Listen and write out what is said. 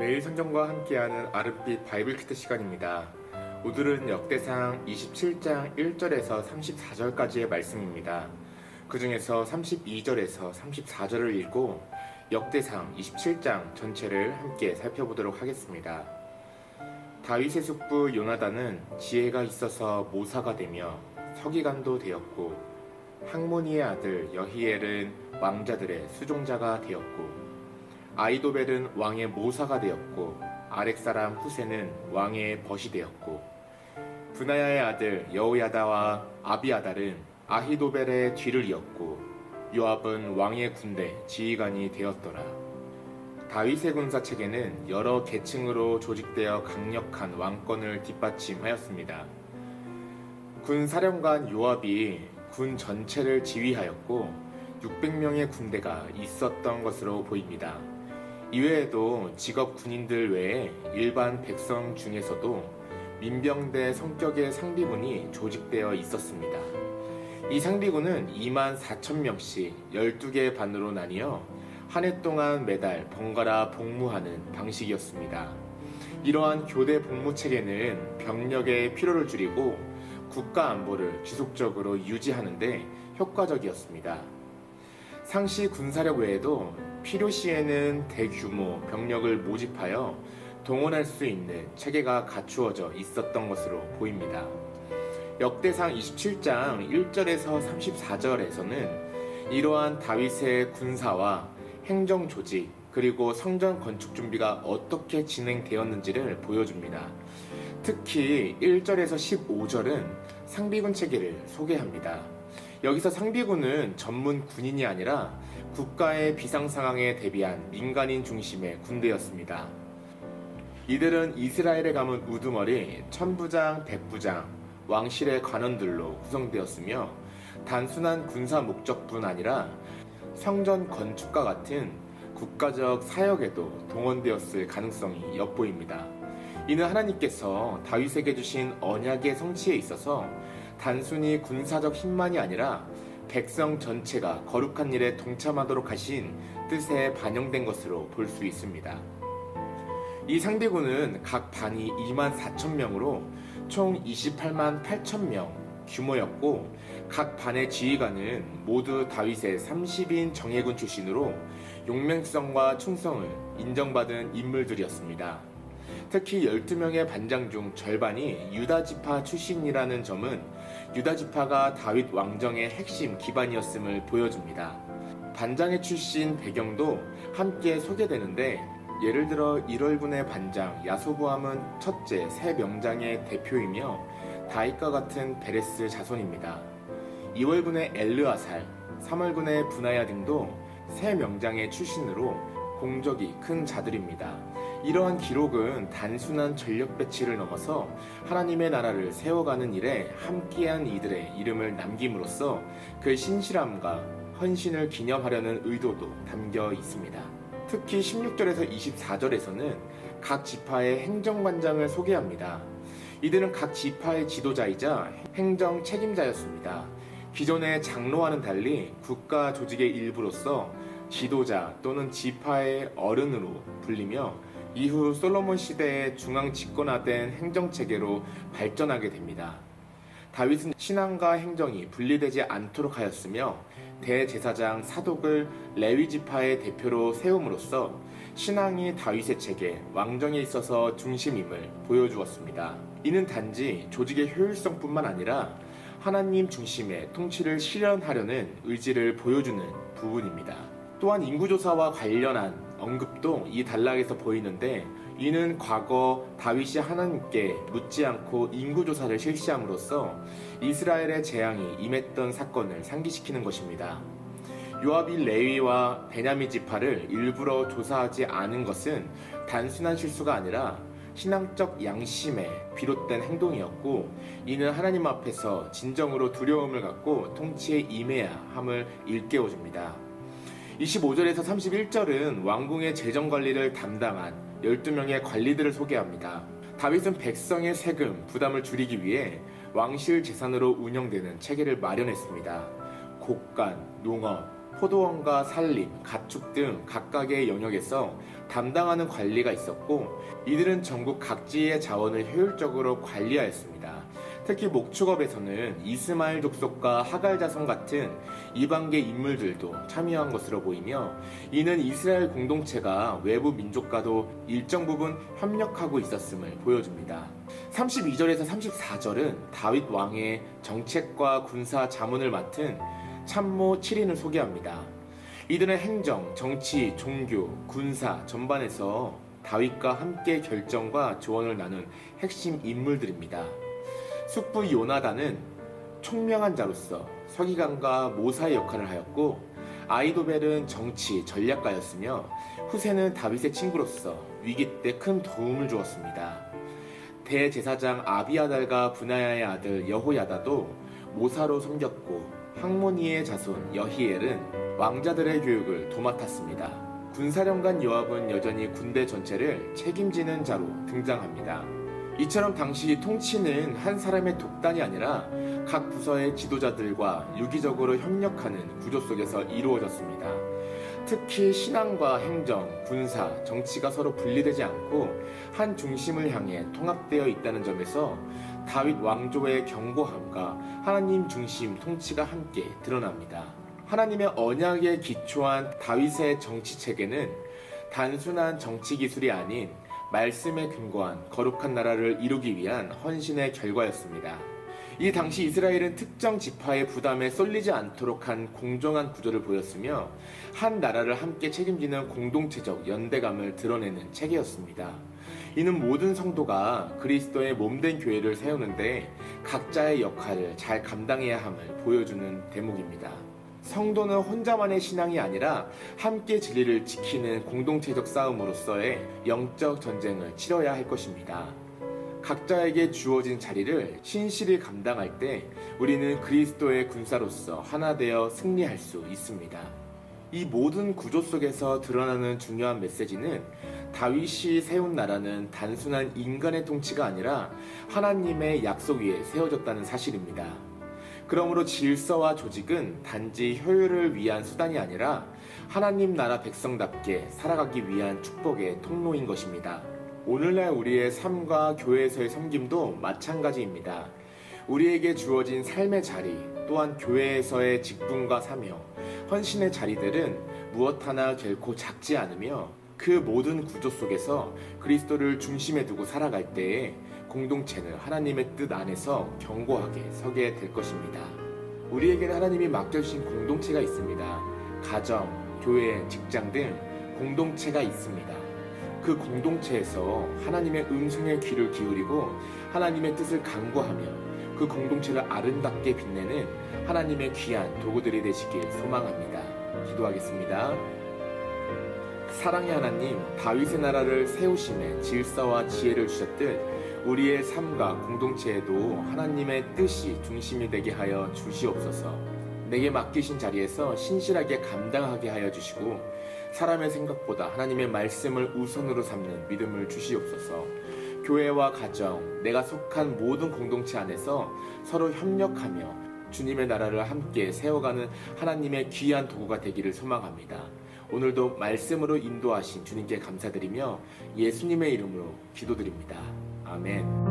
매일 성경과 함께하는 아름빛 바이블 퀴즈 시간입니다. 오늘은 역대상 27장 1절에서 34절까지의 말씀입니다. 그 중에서 32절에서 34절을 읽고 역대상 27장 전체를 함께 살펴보도록 하겠습니다. 다윗의 숙부 요나단은 지혜가 있어서 모사가 되며 서기관도 되었고, 학모니의 아들 여히엘은 왕자들의 수종자가 되었고, 아이도벨은 왕의 모사가 되었고, 아렉사람 후세는 왕의 벗이 되었고, 브나야의 아들 여호야다와 아비아달은 아히도벨의 뒤를 이었고, 요압은 왕의 군대 지휘관이 되었더라. 다윗의 군사체계는 여러 계층으로 조직되어 강력한 왕권을 뒷받침하였습니다. 군 사령관 요압이 군 전체를 지휘하였고 600명의 군대가 있었던 것으로 보입니다. 이외에도 직업 군인들 외에 일반 백성 중에서도 민병대 성격의 상비군이 조직되어 있었습니다. 이 상비군은 24,000명씩 12개의 반으로 나뉘어 한 해 동안 매달 번갈아 복무하는 방식이었습니다. 이러한 교대 복무 체계는 병력의 피로를 줄이고 국가 안보를 지속적으로 유지하는 데 효과적이었습니다. 상시 군사력 외에도 필요시에는 대규모 병력을 모집하여 동원할 수 있는 체계가 갖추어져 있었던 것으로 보입니다. 역대상 27장 1절에서 34절에서는 이러한 다윗의 군사와 행정 조직 그리고 성전 건축 준비가 어떻게 진행되었는지를 보여줍니다. 특히 1절에서 15절은 상비군 체계를 소개합니다. 여기서 상비군은 전문 군인이 아니라 국가의 비상 상황에 대비한 민간인 중심의 군대였습니다. 이들은 이스라엘에 가문 우두머리, 천부장, 백부장, 왕실의 관원들로 구성되었으며 단순한 군사 목적뿐 아니라 성전 건축과 같은 국가적 사역에도 동원되었을 가능성이 엿보입니다. 이는 하나님께서 다윗에게 주신 언약의 성취에 있어서 단순히 군사적 힘만이 아니라 백성 전체가 거룩한 일에 동참하도록 하신 뜻에 반영된 것으로 볼 수 있습니다. 이 상비군은 각 반이 24,000명으로 총 28만 8,000명 규모였고, 각 반의 지휘관은 모두 다윗의 30인 정예군 출신으로 용맹성과 충성을 인정받은 인물들이었습니다. 특히 12명의 반장 중 절반이 유다지파 출신이라는 점은 유다지파가 다윗 왕정의 핵심 기반이었음을 보여줍니다. 반장의 출신 배경도 함께 소개되는데, 예를 들어 1월군의 반장 야소보암은 첫째 세 명장의 대표이며 다윗과 같은 베레스 자손입니다. 2월군의 엘르아살, 3월군의 브나야 등도 세 명장의 출신으로 공적이 큰 자들입니다. 이러한 기록은 단순한 전력 배치를 넘어서 하나님의 나라를 세워가는 일에 함께한 이들의 이름을 남김으로써 그 신실함과 헌신을 기념하려는 의도도 담겨 있습니다. 특히 16절에서 24절에서는 각 지파의 행정관장을 소개합니다. 이들은 각 지파의 지도자이자 행정 책임자였습니다. 기존의 장로와는 달리 국가 조직의 일부로서 지도자 또는 지파의 어른으로 불리며 이후 솔로몬 시대의 중앙 집권화된 행정체계로 발전하게 됩니다. 다윗은 신앙과 행정이 분리되지 않도록 하였으며 대제사장 사독을 레위 지파의 대표로 세움으로써 신앙이 다윗의 체계, 왕정에 있어서 중심임을 보여주었습니다. 이는 단지 조직의 효율성뿐만 아니라 하나님 중심의 통치를 실현하려는 의지를 보여주는 부분입니다. 또한 인구조사와 관련한 언급도 이 단락에서 보이는데, 이는 과거 다윗이 하나님께 묻지 않고 인구조사를 실시함으로써 이스라엘의 재앙이 임했던 사건을 상기시키는 것입니다. 요압이 레위와 베냐민 지파를 일부러 조사하지 않은 것은 단순한 실수가 아니라 신앙적 양심에 비롯된 행동이었고, 이는 하나님 앞에서 진정으로 두려움을 갖고 통치에 임해야 함을 일깨워줍니다. 25절에서 31절은 왕궁의 재정관리를 담당한 12명의 관리들을 소개합니다. 다윗은 백성의 세금 부담을 줄이기 위해 왕실 재산으로 운영되는 체계를 마련했습니다. 곡간, 농업, 포도원과 산림, 가축 등 각각의 영역에서 담당하는 관리가 있었고, 이들은 전국 각지의 자원을 효율적으로 관리하였습니다. 특히 목축업에서는 이스마엘 족속과 하갈 자손 같은 이방계 인물들도 참여한 것으로 보이며, 이는 이스라엘 공동체가 외부 민족과도 일정 부분 협력하고 있었음을 보여줍니다. 32절에서 34절은 다윗 왕의 정책과 군사 자문을 맡은 참모 7인을 소개합니다. 이들은 행정, 정치, 종교, 군사 전반에서 다윗과 함께 결정과 조언을 나눈 핵심 인물들입니다. 숙부 요나단은 총명한 자로서 서기관과 모사의 역할을 하였고, 아히도벨은 정치, 전략가였으며 후세는 다윗의 친구로서 위기 때 큰 도움을 주었습니다. 대제사장 아비아달과 브나야의 아들 여호야다도 모사로 섬겼고, 학모니의 자손 여히엘은 왕자들의 교육을 도맡았습니다. 군사령관 요압은 여전히 군대 전체를 책임지는 자로 등장합니다. 이처럼 당시 통치는 한 사람의 독단이 아니라 각 부서의 지도자들과 유기적으로 협력하는 구조 속에서 이루어졌습니다. 특히 신앙과 행정, 군사, 정치가 서로 분리되지 않고 한 중심을 향해 통합되어 있다는 점에서 다윗 왕조의 견고함과 하나님 중심 통치가 함께 드러납니다. 하나님의 언약에 기초한 다윗의 정치 체계는 단순한 정치 기술이 아닌 말씀에 근거한 거룩한 나라를 이루기 위한 헌신의 결과였습니다. 이 당시 이스라엘은 특정 지파의 부담에 쏠리지 않도록 한 공정한 구조를 보였으며, 한 나라를 함께 책임지는 공동체적 연대감을 드러내는 체계였습니다. 이는 모든 성도가 그리스도의 몸된 교회를 세우는데 각자의 역할을 잘 감당해야 함을 보여주는 대목입니다. 성도는 혼자만의 신앙이 아니라 함께 진리를 지키는 공동체적 싸움으로서의 영적 전쟁을 치러야 할 것입니다. 각자에게 주어진 자리를 신실히 감당할 때 우리는 그리스도의 군사로서 하나 되어 승리할 수 있습니다. 이 모든 구조 속에서 드러나는 중요한 메시지는 다윗이 세운 나라는 단순한 인간의 통치가 아니라 하나님의 약속 위에 세워졌다는 사실입니다. 그러므로 질서와 조직은 단지 효율을 위한 수단이 아니라 하나님 나라 백성답게 살아가기 위한 축복의 통로인 것입니다. 오늘날 우리의 삶과 교회에서의 섬김도 마찬가지입니다. 우리에게 주어진 삶의 자리, 또한 교회에서의 직분과 사명, 헌신의 자리들은 무엇 하나 결코 작지 않으며 그 모든 구조 속에서 그리스도를 중심에 두고 살아갈 때에 공동체는 하나님의 뜻 안에서 견고하게 서게 될 것입니다. 우리에게는 하나님이 맡겨주신 공동체가 있습니다. 가정, 교회, 직장 등 공동체가 있습니다. 그 공동체에서 하나님의 음성에 귀를 기울이고 하나님의 뜻을 간구하며 그 공동체를 아름답게 빛내는 하나님의 귀한 도구들이 되시길 소망합니다. 기도하겠습니다. 사랑의 하나님, 다윗의 나라를 세우심에 질서와 지혜를 주셨듯 우리의 삶과 공동체에도 하나님의 뜻이 중심이 되게 하여 주시옵소서. 내게 맡기신 자리에서 신실하게 감당하게 하여 주시고 사람의 생각보다 하나님의 말씀을 우선으로 삼는 믿음을 주시옵소서. 교회와 가정, 내가 속한 모든 공동체 안에서 서로 협력하며 주님의 나라를 함께 세워가는 하나님의 귀한 도구가 되기를 소망합니다. 오늘도 말씀으로 인도하신 주님께 감사드리며 예수님의 이름으로 기도드립니다. 아멘.